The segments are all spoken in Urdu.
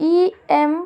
E.M.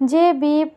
J.B.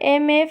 M.F.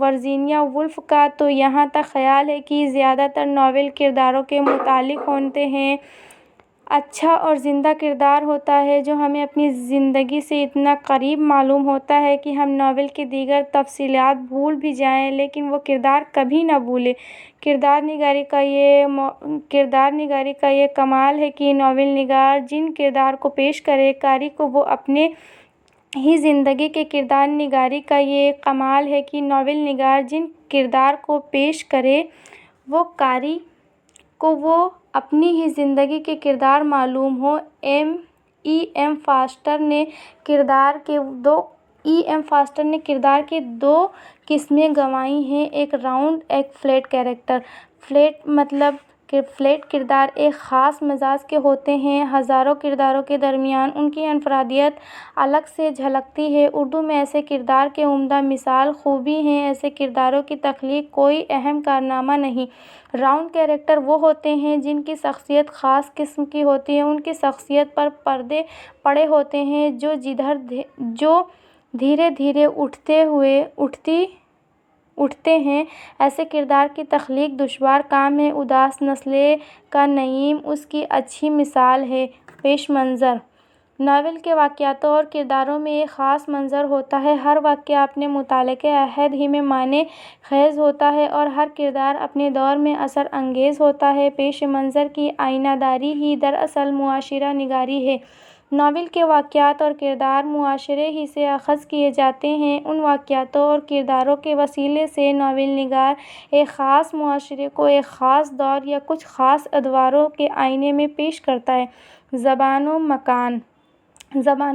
Virginia wolf کا تو یہاں تک خیال ہے کہ زیادہ تر ناول کرداروں کے متعلق ہوتے ہیں۔ اچھا اور زندہ کردار ہوتا ہے جو ہمیں اپنی زندگی سے اتنا قریب معلوم ہوتا ہے کہ ہم ناول کی دیگر تفصیلات بھول بھی جائیں لیکن وہ کردار کبھی نہ بھولیں۔ کردار نگاری کا یہ کمال ہے کہ ناول نگار جن کردار کو پیش کرے، قاری کو وہ اپنے ہی زندگی کے کردار نگاری کا یہ کمال ہے کہ ناول نگار جن کردار کو پیش کرے، وہ قاری کو وہ اپنی ہی زندگی کے کردار معلوم ہوں۔ ایم فاسٹر نے کردار کی دو قسمیں گنوائی ہیں، ایک راؤنڈ، ایک فلیٹ کریکٹر۔ فلیٹ کردار ایک خاص مزاج کے ہوتے ہیں، ہزاروں کرداروں کے درمیان ان کی انفرادیت الگ سے جھلکتی ہے۔ اردو میں ایسے کردار کی عمدہ مثال خوبی ہے۔ ایسے کرداروں کی تخلیق کوئی اہم کارنامہ نہیں۔ راؤنڈ کریکٹر وہ ہوتے ہیں جن کی شخصیت خاص قسم کی ہوتی ہے، ان کی شخصیت پر پردے پڑے ہوتے ہیں جو دھیرے دھیرے اٹھتے ہیں۔ ایسے کردار کی تخلیق دشوار کام ہے۔ اداس نسلے کا نعیم اس کی اچھی مثال ہے۔ پیش منظر ناول کے واقعات اور کرداروں میں ایک خاص منظر ہوتا ہے۔ ہر واقعہ اپنے متعلقہ عہد ہی میں معنی خیز ہوتا ہے اور ہر کردار اپنے دور میں اثر انگیز ہوتا ہے۔ پیش منظر کی آئینہ داری ہی دراصل معاشرہ نگاری ہے۔ ناول کے واقعات اور کردار معاشرے ہی سے اخذ کیے جاتے ہیں۔ ان واقعات اور کرداروں کے وسیلے سے ناول نگار ایک خاص معاشرے کو ایک خاص دور یا کچھ خاص ادوار کے آئینے میں پیش کرتا ہے۔ زبان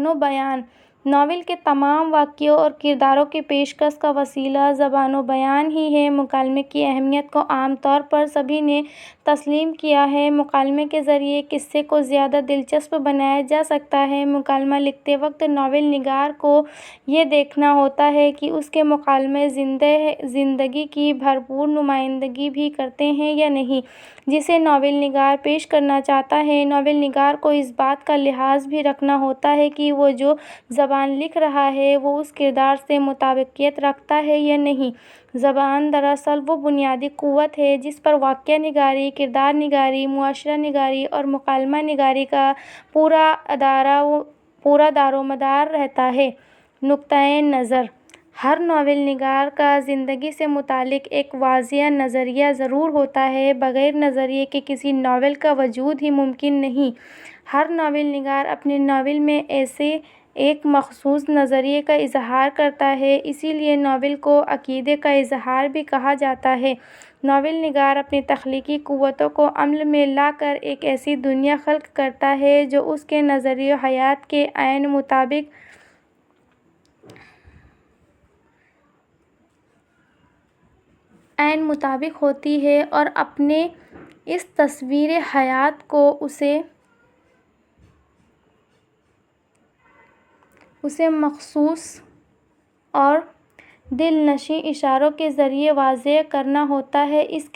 و بیان ناول کے تمام واقعوں اور کرداروں کی پیشکش کا وسیلہ زبان و بیان ہی ہے۔ مکالمے کی اہمیت کو عام طور پر سبھی نے تسلیم کیا ہے۔ مکالمے کے ذریعے قصے کو زیادہ دلچسپ بنایا جا سکتا ہے۔ مکالمہ لکھتے وقت ناول نگار کو یہ دیکھنا ہوتا ہے کہ اس کے مکالمے زندگی کی بھرپور نمائندگی بھی کرتے ہیں یا نہیں جسے ناول نگار پیش کرنا چاہتا ہے۔ ناول نگار کو اس بات کا لحاظ بھی رکھنا ہوتا ہے کہ وہ جو زبان لکھ رہا ہے وہ اس کردار سے مطابقت رکھتا ہے یا نہیں۔ زبان دراصل وہ بنیادی قوت ہے جس پر واقعہ نگاری، کردار نگاری، معاشرہ نگاری اور مکالمہ نگاری کا پورا دار و مدار رہتا ہے۔ نقطۂ نظر ہر ناول نگار کا زندگی سے متعلق ایک واضح نظریہ ضرور ہوتا ہے۔ بغیر نظریے کے کسی ناول کا وجود ہی ممکن نہیں۔ ہر ناول نگار اپنے ناول میں ایسے ایک مخصوص نظریے کا اظہار کرتا ہے، اسی لیے ناول کو عقیدے کا اظہار بھی کہا جاتا ہے۔ ناول نگار اپنی تخلیقی قوتوں کو عمل میں لا کر ایک ایسی دنیا خلق کرتا ہے جو اس کے نظریہ حیات کے عین مطابق ہوتی ہے اور اپنے اس تصور حیات کو اسے مخصوص اور دلنشین اشاروں کے ذریعے واضح کرنا ہوتا ہے۔ اس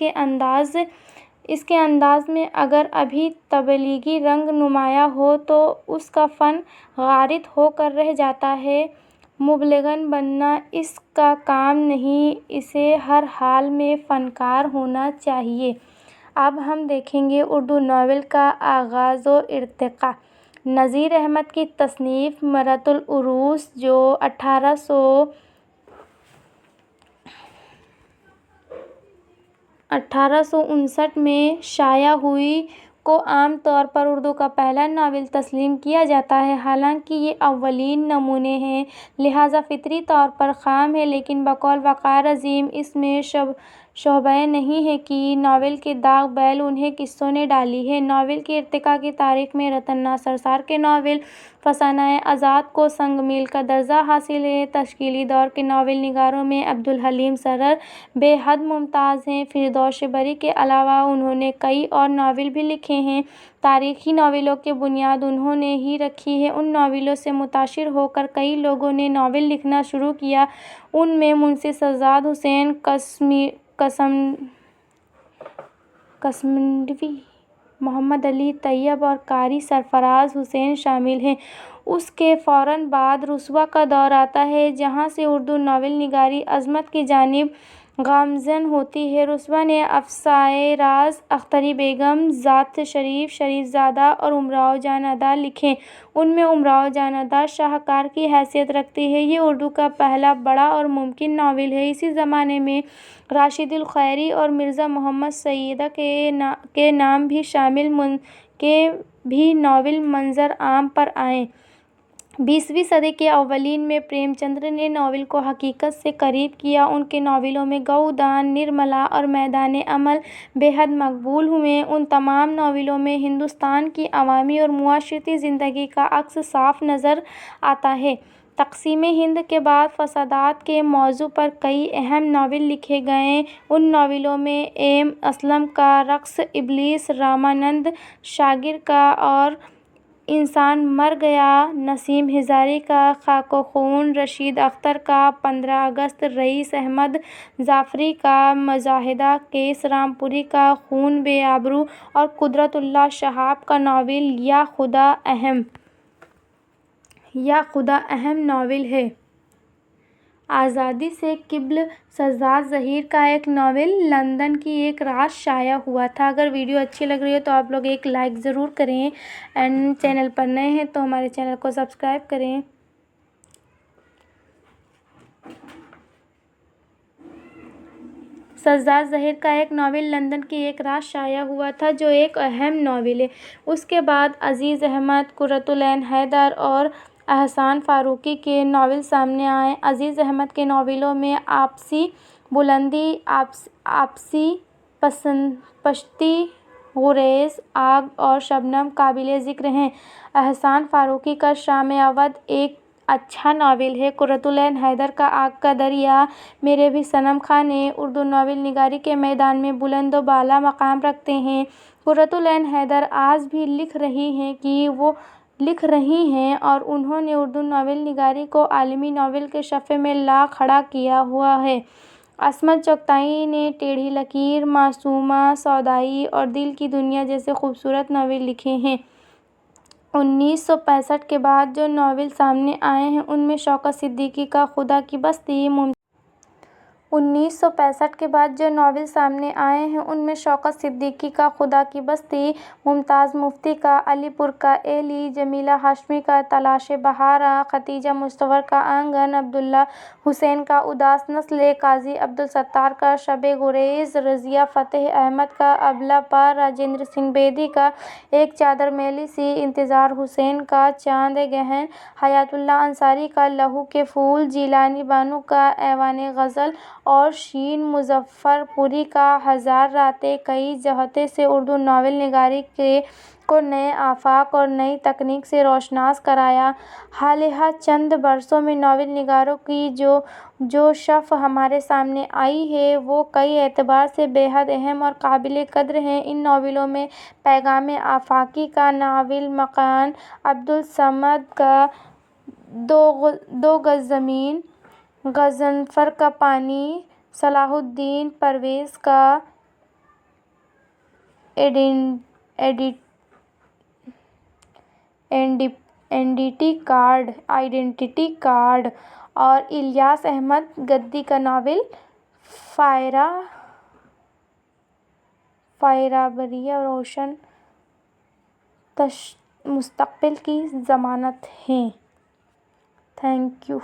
کے انداز میں اگر ابھی تبلیغی رنگ نمایاں ہو تو اس کا فن غارت ہو کر رہ جاتا ہے۔ مبلغاً بننا اس کا کام نہیں، اسے ہر حال میں فنکار ہونا چاہیے۔ اب ہم دیکھیں گے اردو ناول کا آغاز و ارتقاء۔ نذیر احمد کی تصنیف مرۃ العروس جو 1859 میں شائع ہوئی کو عام طور پر اردو کا پہلا ناول تسلیم کیا جاتا ہے۔ حالانکہ یہ اولین نمونے ہیں لہٰذا فطری طور پر خام ہے، لیکن بقول وقار عظیم اس میں شبہہ نہیں ہے کہ ناول کی داغ بیل انہیں قصوں نے ڈالی ہے۔ ناول کی ارتقاء کی تاریخ میں رتن ناصر سرسار کے ناول فسانۂ آزاد کو سنگ میل کا درجہ حاصل ہے۔ تشکیلی دور کے ناول نگاروں میں عبدالحلیم سرر بے حد ممتاز ہیں۔ فردوس بری کے علاوہ انہوں نے کئی اور ناول بھی لکھے ہیں۔ تاریخی ناولوں کی بنیاد انہوں نے ہی رکھی ہے۔ ان ناولوں سے متاثر ہو کر کئی لوگوں نے ناول لکھنا شروع کیا۔ ان میں منشی شہزاد حسین قاسمی، محمد علی طیب اور قاری سرفراز حسین شامل ہیں۔ اس کے فوراً بعد رسوا کا دور آتا ہے، جہاں سے اردو ناول نگاری عظمت کی جانب گامزن ہوتی ہے۔ رسوا نے افسانۂ راز، اختری بیگم، ذات شریف، شریف زادہ اور امراؤ جان ادا لکھے۔ ان میں امراؤ جان ادا شاہکار کی حیثیت رکھتی ہے۔ یہ اردو کا پہلا بڑا اور ممکن ناول ہے۔ اسی زمانے میں راشد الخیری اور مرزا محمد سعید کے نام بھی شامل کے بھی ناول منظر عام پر آئے۔ 20ویں صدی کے اوائل میں پریم چند نے ناول کو حقیقت سے قریب کیا۔ ان کے ناولوں میں گؤدان، نرملا اور میدان عمل بے حد مقبول ہوئے۔ ان تمام ناولوں میں ہندوستان کی عوامی اور معاشرتی زندگی کا عکس صاف نظر آتا ہے۔ تقسیم ہند کے بعد فسادات کے موضوع پر کئی اہم ناول لکھے گئے۔ ان ناولوں میں ایم اسلم کا رقص ابلیس، رامانند ساگر کا اور انسان مر گیا، نسیم ہزاری کا خاک و خون، رشید اختر کا 15 اگست، رئیس احمد ظفری کا مجاہدہ، کیس رام پوری کا خون بے آبرو اور قدرت اللہ شہاب کا ناول یا خدا اہم ناول ہے۔ آزادی سے قبل شہزاد ظہیر کا ایک ناول لندن کی ایک رات شائع ہوا تھا۔ اگر ویڈیو اچھی لگ رہی ہے تو آپ لوگ ایک لائک ضرور کریں، اینڈ چینل پر نئے ہیں تو ہمارے چینل کو سبسکرائب کریں۔ شہزاد ظہیر کا ایک ناول لندن کی ایک رات شائع ہوا تھا، جو ایک اہم ناول ہے۔ اس کے بعد عزیز احمد، قرۃ العین حیدر اور احسان فاروقی کے ناول سامنے آئے۔ عزیز احمد کے ناولوں میں آپسی بلندی، آپسی پشتی، گریز، آگ اور شبنم قابل ذکر ہیں۔ احسان فاروقی کا شام اودھ ایک اچھا ناول ہے۔ قرۃ العین حیدر کا آگ کا دریا، میرے بھی صنم خانے اردو ناول نگاری کے میدان میں بلند و بالا مقام رکھتے ہیں۔ قرۃ العین حیدر آج بھی لکھ رہی ہیں اور انہوں نے اردو ناول نگاری کو عالمی ناول کے صفحے میں لا کھڑا کیا ہوا ہے۔ عصمت چغتائی نے ٹیڑھی لکیر، معصومہ، سودائی اور دل کی دنیا جیسے خوبصورت ناول لکھے ہیں۔ 1965 کے بعد جو ناول سامنے آئے ہیں ان میں شوکت صدیقی کا خدا کی بستی، ممتاز مفتی کا علی پور کا ایلی، جمیلہ ہاشمی کا تلاش بہارا، ختیجہ مصطفی کا آنگن، عبداللہ حسین کا اداس نسل، قاضی عبدالستار کا شب گریز، رضیہ فتح احمد کا ابلہ پا، راجندر سنگھ بیدی کا ایک چادر میلی سی، انتظار حسین کا چاند گہن، حیات اللہ انصاری کا لہو کے پھول، جیلانی بانو کا ایوان غزل اور شین مظفر پوری کا ہزار راتیں کئی جہتوں سے اردو ناول نگاری کو نئے آفاق اور نئی تکنیک سے روشناس کرایا۔ حالیہ چند برسوں میں ناول نگاروں کی جو شف ہمارے سامنے آئی ہے وہ کئی اعتبار سے بے حد اہم اور قابل قدر ہے۔ ان ناولوں میں پیغام آفاقی کا ناول مکان، عبدالصمد کا دو گز زمین، غضنفر کا پانی، صلاح الدین پرویز کا آئیڈینٹی کارڈ اور الیاس احمد گدی کا ناول فائرہ روشن مستقبل کی ضمانت ہیں۔ Thank you.